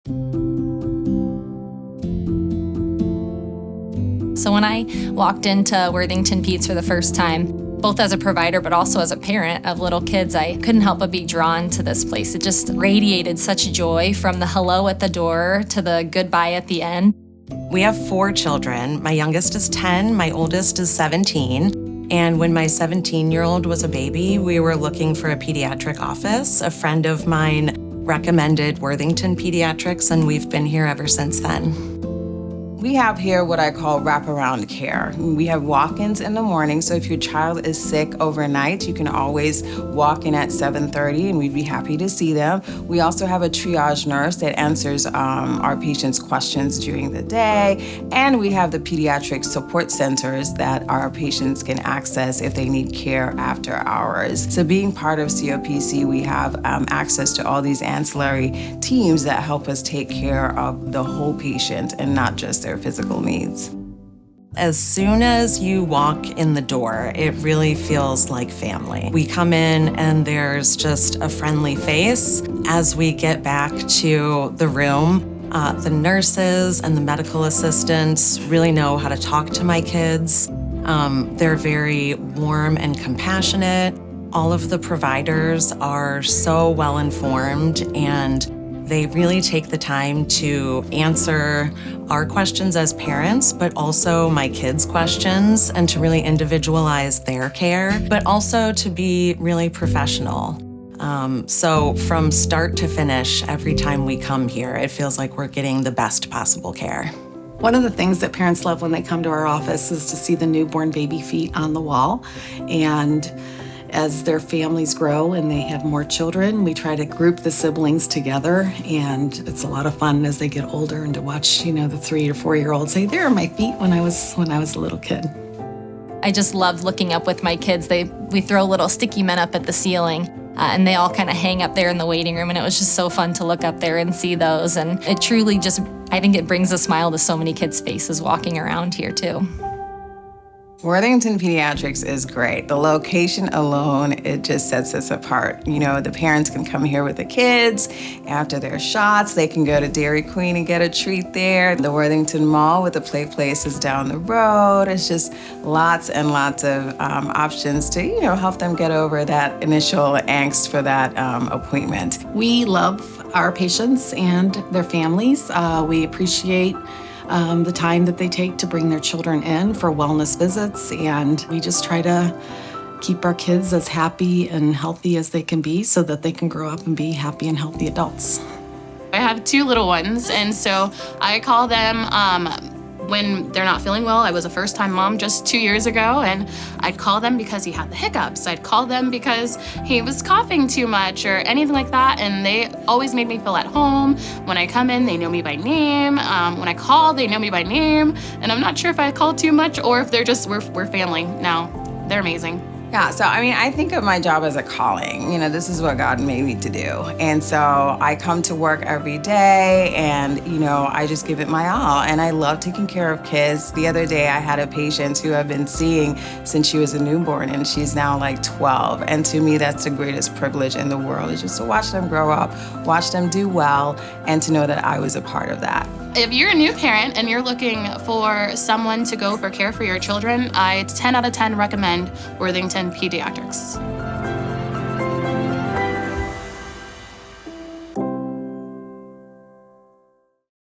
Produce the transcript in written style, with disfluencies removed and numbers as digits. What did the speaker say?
So when I walked into Worthington Peds for the first time, both as a provider but also as a parent of little kids, I couldn't help but be drawn to this place. It just radiated such joy, from the hello at the door to the goodbye at the end. We have 4 children. My youngest is 10, my oldest is 17. And when my 17-year-old was a baby, we were looking for a pediatric office. A friend of mine recommended Worthington Pediatrics, and we've been here ever since then. We have here what I call wraparound care. We have walk-ins in the morning, so if your child is sick overnight, you can always walk in at 7:30 and we'd be happy to see them. We also have a triage nurse that answers our patients' questions during the day, and we have the pediatric support centers that our patients can access if they need care after hours. So being part of COPC, we have access to all these ancillary teams that help us take care of the whole patient and not just their physical needs. As soon as you walk in the door, it really feels like family. We come in and there's just a friendly face. As we get back to the room, the nurses and the medical assistants really know how to talk to my kids. They're very warm and compassionate. All of the providers are so well informed, and they really take the time to answer our questions as parents, but also my kids' questions, and to really individualize their care, but also to be really professional. So from start to finish, every time we come here, it feels like we're getting the best possible care. One of the things that parents love when they come to our office is to see the newborn baby feet on the wall. And as their families grow and they have more children, we try to group the siblings together, and it's a lot of fun as they get older and to watch, the 3 or 4-year-olds say, "There are my feet when I was a little kid." I just loved looking up with my kids. We throw little sticky men up at the ceiling, and they all kind of hang up there in the waiting room, and it was just so fun to look up there and see those. And it truly I think it brings a smile to so many kids' faces walking around here too. Worthington Pediatrics is great. The location alone, it just sets us apart. The parents can come here with the kids after their shots. They can go to Dairy Queen and get a treat there. The Worthington Mall with the play places down the road. It's just lots and lots of options to, help them get over that initial angst for that appointment. We love our patients and their families. We appreciate the time that they take to bring their children in for wellness visits, and we just try to keep our kids as happy and healthy as they can be so that they can grow up and be happy and healthy adults. I have 2 little ones, and so I call them when they're not feeling well. I was a first-time mom just 2 years ago, and I'd call them because he had the hiccups. I'd call them because he was coughing too much or anything like that, and they always made me feel at home. When I come in, they know me by name. When I call, they know me by name, and I'm not sure if I call too much or if they're just, we're family now. They're amazing. Yeah, so I think of my job as a calling. This is what God made me to do. And so I come to work every day and, I just give it my all. And I love taking care of kids. The other day I had a patient who I've been seeing since she was a newborn, and she's now like 12. And to me, that's the greatest privilege in the world, is just to watch them grow up, watch them do well, and to know that I was a part of that. If you're a new parent and you're looking for someone to go for care for your children, I 10 out of 10 recommend Worthington Pediatrics.